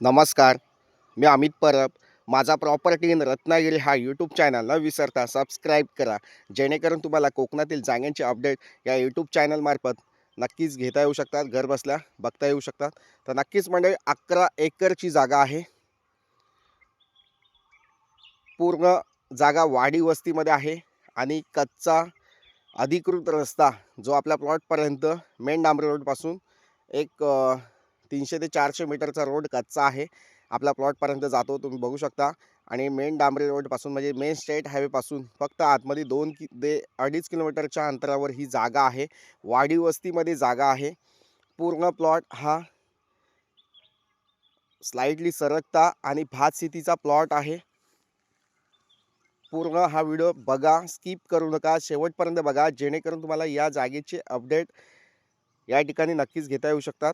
नमस्कार, मी अमित परब. माझा property in Ratnagiri हा यूट्यूब चॅनल न विसरता सबस्क्राईब करा. जेणेकरून तुम्हाला कोकणातील जागांचे अपडेट या यूट्यूब चॅनलमार्फत नक्कीच घेता येऊ शकतात, घर बसल्या बघता येऊ शकतात. तर नक्कीच मंडळी 11 एकरची जागा आहे. पूर्ण जागा वाडी वस्तीमध्ये आहे आणि कच्चा अधिकृत रस्ता जो आपल्या प्लॉटपर्यंत मेन डांबरी रोडपासून एक 300 ते 400 मीटरचा रोड कच्चा आहे, आपल्या प्लॉटपर्यंत जातो, तुम्ही बघू शकता. आणि मेन डांबरी रोडपासून म्हणजे मेन स्टेट हायवेपासून फक्त आतमध्ये 2 ते 2.5 किलोमीटरच्या अंतरावर ही जागा आहे. वाडी वस्तीमध्ये जागा आहे. पूर्ण प्लॉट हा स्लाइटली सरकता आणि भात शेतीचा प्लॉट आहे. पूर्ण हा व्हिडिओ बघा, स्किप करू नका, शेवटपर्यंत बघा, जेणेकरून तुम्हाला या जागेचे अपडेट या ठिकाणी नक्कीच घेता येऊ शकतात.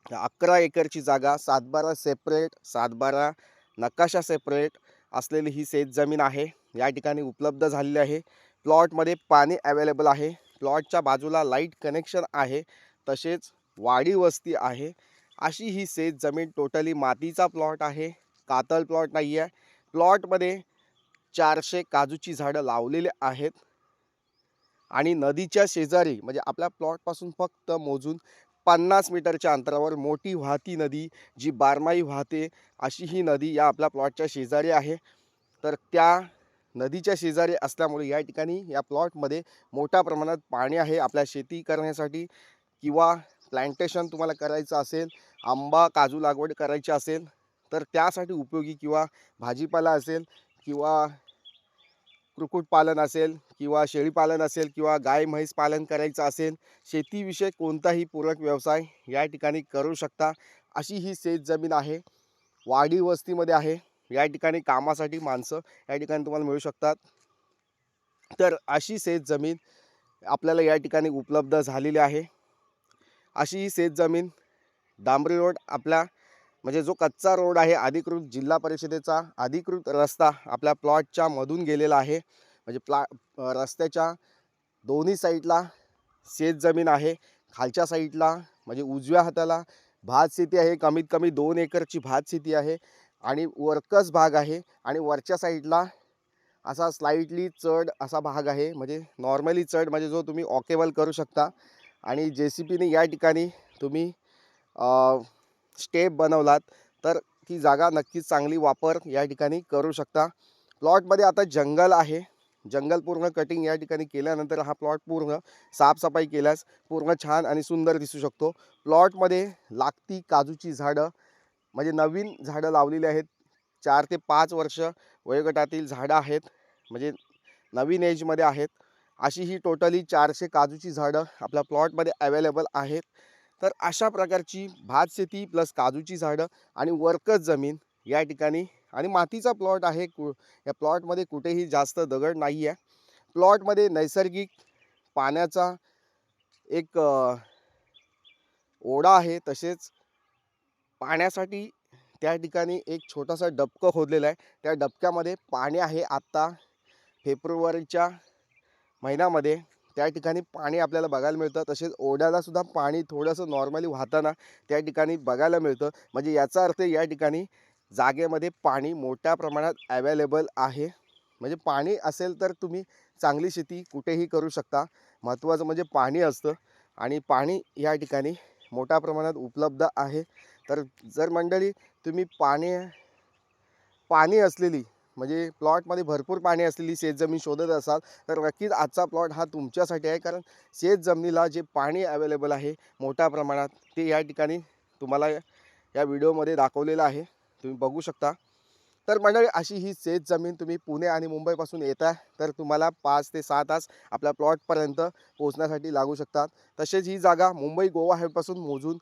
11 एकरची जागा, 7-12 सेपरेट, 7-12 नकाशा सेपरेट असलेली ही शेतजमीन आहे. या ठिकाणी उपलब्ध झालेली आहे. प्लॉटमध्ये पाणी अवेलेबल आहे. प्लॉटच्या बाजूला लाईट कनेक्शन आहे. तसेच वाडी वस्ती आहे. अशी ही शेतजमीन टोटली मातीचा प्लॉट आहे, कातळ प्लॉट नाही आहे. प्लॉटमध्ये 400 काजूची झाडं लावलेली आहेत आणि नदीच्या शेजारी म्हणजे आपल्या प्लॉटपासून फक्त मोजून 50 मीटरच्या अंतरावर मोठी वाहती नदी, जी बारमाही वाहते, अशी ही नदी या आपल्या प्लॉटच्या शेजारी आहे. तर त्या नदीच्या शेजारी असल्यामुळे या ठिकाणी या प्लॉटमध्ये मोठ्या प्रमाणात पाणी आहे. आपल्या शेती करण्यासाठी किंवा प्लांटेशन तुम्हाला करायचं असेल, आंबा काजू लागवड करायची असेल तर त्यासाठी उपयोगी, किंवा भाजीपाला असेल, किंवा कुक्कुटपालन असेल, किंवा शेळीपालन असेल, किंवा गाय म्हैस पालन करायचं असेल, शेतीविषयक कोणताही पूरक व्यवसाय या ठिकाणी करू शकता. अशी ही शेतजमीन आहे. वाडी वस्तीमध्ये आहे. या ठिकाणी कामासाठी माणसं या ठिकाणी तुम्हाला मिळू शकतात. तर अशी शेतजमीन आपल्याला या ठिकाणी उपलब्ध झालेली आहे. अशी ही शेतजमीन डांबरी रोड आपल्या म्हणजे जो कच्चा रोड आहे, अधिकृत जिल्हा परिषदेचा अधिकृत रस्ता आपल्या प्लॉटच्या मधून गेलेला आहे. म्हणजे रस्त्याच्या दोन्ही साईडला शेतजमीन आहे. खालच्या साईडला म्हणजे उजव्या हाताला भात शेती आहे. कमीत कमी 2 एकरची भात शेती आहे आणि वरकस भाग आहे. आणि वरच्या साईडला असा स्लाइटली चढ असा भाग आहे, म्हणजे नॉर्मली चढ म्हणजे जो तुम्ही वॉकेबल करू शकता. आणि JCPने या ठिकाणी तुम्ही स्टेप बनवलात तर ती जागा नक्कीच चांगली वापर या ठिकाणी करू शकता. प्लॉटमध्ये आता जंगल आहे. जंगल पूर्ण कटिंग या ठिकाणी केल्यानंतर हा प्लॉट पूर्ण साफसफाई केल्यास पूर्ण छान आणि सुंदर दिसू शकतो. प्लॉटमध्ये लागती काजूची झाडं म्हणजे नवीन झाडं लावलेली आहेत. 4 ते 5 वर्ष वयोगटातील झाडं आहेत, म्हणजे नवीन एजमध्ये आहेत. अशी ही टोटली 400 काजूची झाडं आपल्या प्लॉटमध्ये अवेलेबल आहेत. तर अशा प्रकारची भात शेती प्लस काजूची झाडं आणि वर्कच जमीन या ठिकाणी, आणि मातीचा प्लॉट आहे. या प्लॉटमध्ये कुठेही जास्त दगड नाही आहे. प्लॉटमध्ये नैसर्गिक पाण्याचा एक ओढा आहे. तसेच पाण्यासाठी त्या ठिकाणी एक छोटासा डबकं खोदलेलं आहे. त्या डबक्यामध्ये पाणी आहे. आत्ता फेब्रुवारीच्या महिन्यामध्ये त्या ठिकाणी पाणी आपल्याला बघायला मिळतं. तसेच ओढ्यालासुद्धा पाणी थोडंसं नॉर्मली वाहताना त्या ठिकाणी बघायला मिळतं. म्हणजे याचा अर्थ या ठिकाणी जागेमध्ये पाणी मोठ्या प्रमाणात अवेलेबल आहे. म्हणजे पाणी असेल तर तुम्ही चांगली शेती कुठेही करू शकता. महत्त्वाचं म्हणजे पाणी असतं आणि पाणी या ठिकाणी मोठ्या प्रमाणात उपलब्ध आहे. तर जर मंडळी तुम्ही पाणी असलेली म्हणजे प्लॉटमध्ये भरपूर पाणी असलेली शेतजमीन शोधत असाल तर नक्कीच आजचा प्लॉट हा तुमच्यासाठी आहे. कारण शेतजमिनीला जे पाणी अवेलेबल आहे मोठ्या प्रमाणात ते या ठिकाणी तुम्हाला या व्हिडिओमध्ये दाखवलेलं आहे, तुम्ही बघू शकता. तर मंडळी अशी ही शेतजमीन तुम्ही पुणे आणि मुंबईपासून येता तर तुम्हाला 5 ते 6 तास आपल्या प्लॉटपर्यंत पोहोचण्यासाठी लागू शकतात. तसेच ही जागा मुंबई गोवा हायवेपासून मोजून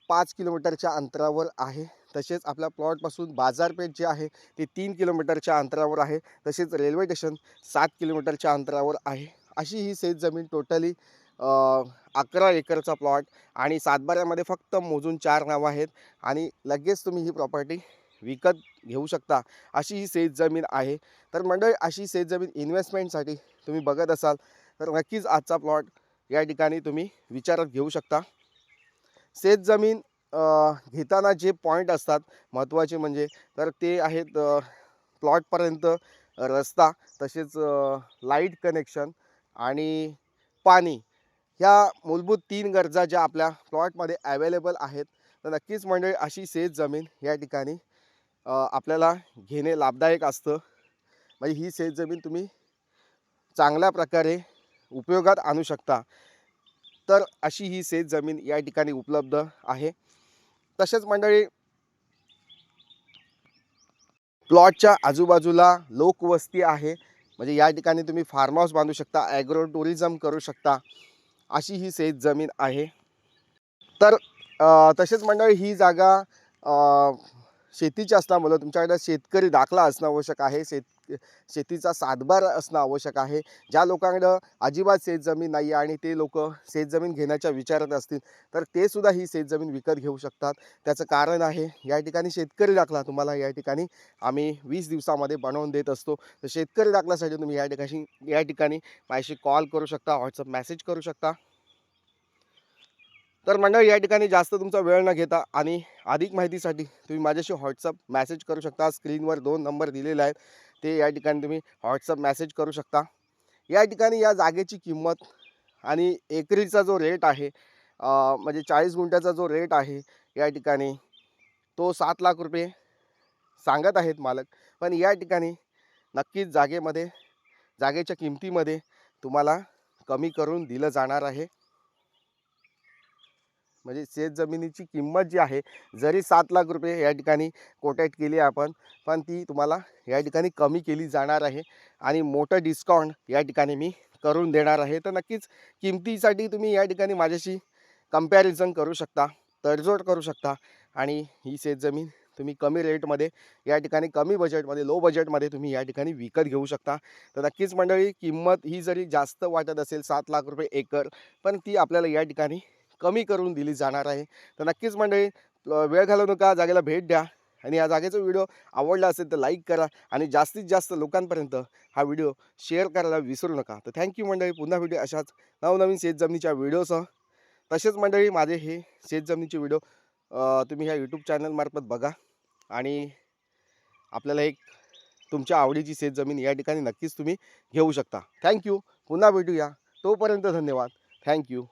5 किलोमीटरच्या अंतरावर आहे. तसेच आपल्या प्लॉटपासून बाजारपेठ जे आहे ते 3 किलोमीटरच्या अंतरावर आहे. तसेच रेल्वे स्टेशन 7 किलोमीटरच्या अंतरावर आहे. अशी ही शेतजमीन टोटली 11 एकरचा प्लॉट आणि सातबाऱ्यामध्ये फक्त मोजून 4 नावं आहेत आणि लगेच तुम्ही ही प्रॉपर्टी विकत घेऊ शकता. अशी ही शेतजमीन आहे. तर मंडळी अशी शेतजमीन इन्व्हेस्टमेंटसाठी तुम्ही बघत असाल तर नक्कीच आजचा प्लॉट या ठिकाणी तुम्ही विचारात घेऊ शकता. शेतजमीन घेताना जे पॉईंट असतात महत्त्वाचे म्हणजे तर ते आहेत प्लॉटपर्यंत रस्ता, तसेच लाईट कनेक्शन आणि पाणी. ह्या मूलभूत 3 गरजा ज्या आपल्या प्लॉटमध्ये अवेलेबल आहेत. तर नक्कीच मंडळी अशी शेत जमीन या ठिकाणी आपल्याला घेणे लाभदायक असतं. म्हणजे ही शेत जमीन तुम्ही चांगल्या प्रकारे उपयोगात आणू शकता. तर अशी ही शेत जमीन या ठिकाणी उपलब्ध आहे. तसेच मंडळी प्लॉटच्या आजूबाजूला लोकवस्ती आहे. म्हणजे या ठिकाणी तुम्ही फार्म हाऊस बांधू शकता, ॲग्रो टुरिझम करू शकता. अशी ही शेत जमीन आहे. तर तसेच मंडळी ही जागा अ, शेतीची असल्यामुळं तुमच्याकडे शेतकरी दाखला असणं आवश्यक आहे. शेतीचा सातबार असणं आवश्यक आहे. ज्या लोकांकडं अजिबात शेतजमीन नाही आहे आणि ते लोकं शेतजमीन घेण्याच्या विचारात असतील, तर ते सुद्धा ही शेतजमीन विकत घेऊ शकतात. त्याचं कारण आहे, या ठिकाणी शेतकरी दाखला तुम्हाला या ठिकाणी आम्ही 20 दिवसामध्ये बनवून देत असतो. तर शेतकरी दाखल्यासाठी तुम्ही या ठिकाणी माझ्याशी कॉल करू शकता, व्हॉट्सअप मेसेज करू शकता. तर मंडळी या ठिकाणी जास्त तुमचा वेळ न घेता आणि अधिक माहितीसाठी तुम्ही माझ्याशी व्हॉट्सअप मेसेज करू शकता. स्क्रीनवर 2 नंबर दिलेले आहेत. ते या ठिकाणी तुम्ही व्हॉट्सअप मेसेज करू शकता. या ठिकाणी या जागेची किंमत आणि एकरीचा जो रेट आहे, म्हणजे 40 गुंठ्याचा जो रेट आहे या ठिकाणी, तो 7,00,000 रुपये सांगत आहेत मालक. पण या ठिकाणी नक्कीच जागेच्या किमतीमध्ये तुम्हाला कमी करून दिलं जाणार आहे. म्हणजे शेतजमिनीची किंमत जी आहे, जरी 7,00,000 रुपये या ठिकाणी कोटेट केली आपण, पण ती तुम्हाला या ठिकाणी कमी केली जाणार आहे आणि मोठं डिस्काउंट या ठिकाणी मी करून देणार आहे. तर नक्कीच किमतीसाठी तुम्ही या ठिकाणी माझ्याशी कंपॅरिझन करू शकता, तडजोड करू शकता आणि ही शेतजमीन तुम्ही कमी रेटमध्ये या ठिकाणी, कमी बजेटमध्ये, लो बजेटमध्ये तुम्ही या ठिकाणी विकत घेऊ शकता. तर नक्कीच मंडळी, किंमत ही जरी जास्त वाटत असेल 7,00,000 रुपये एकर, पण ती आपल्याला या ठिकाणी कमी करून दिली जाणार आहे. तर नक्कीच मंडळी, वेळ घालवू नका, जागेला भेट द्या आणि या जागेचा व्हिडिओ आवडला असेल तर लाईक करा आणि जास्तीत जास्त लोकांपर्यंत हा व्हिडिओ शेअर करायला विसरू नका. तर थँक्यू मंडळी. पुन्हा व्हिडिओ अशाच नवनवीन शेतजमिनीच्या व्हिडिओसह. तसेच मंडळी, माझे हे शेतजमिनीचे व्हिडिओ तुम्ही ह्या यूट्यूब चॅनलमार्फत बघा आणि आपल्याला एक तुमच्या आवडीची शेतजमीन या ठिकाणी नक्कीच तुम्ही घेऊ शकता. थँक्यू. पुन्हा भेटूया. तोपर्यंत धन्यवाद. थँक्यू.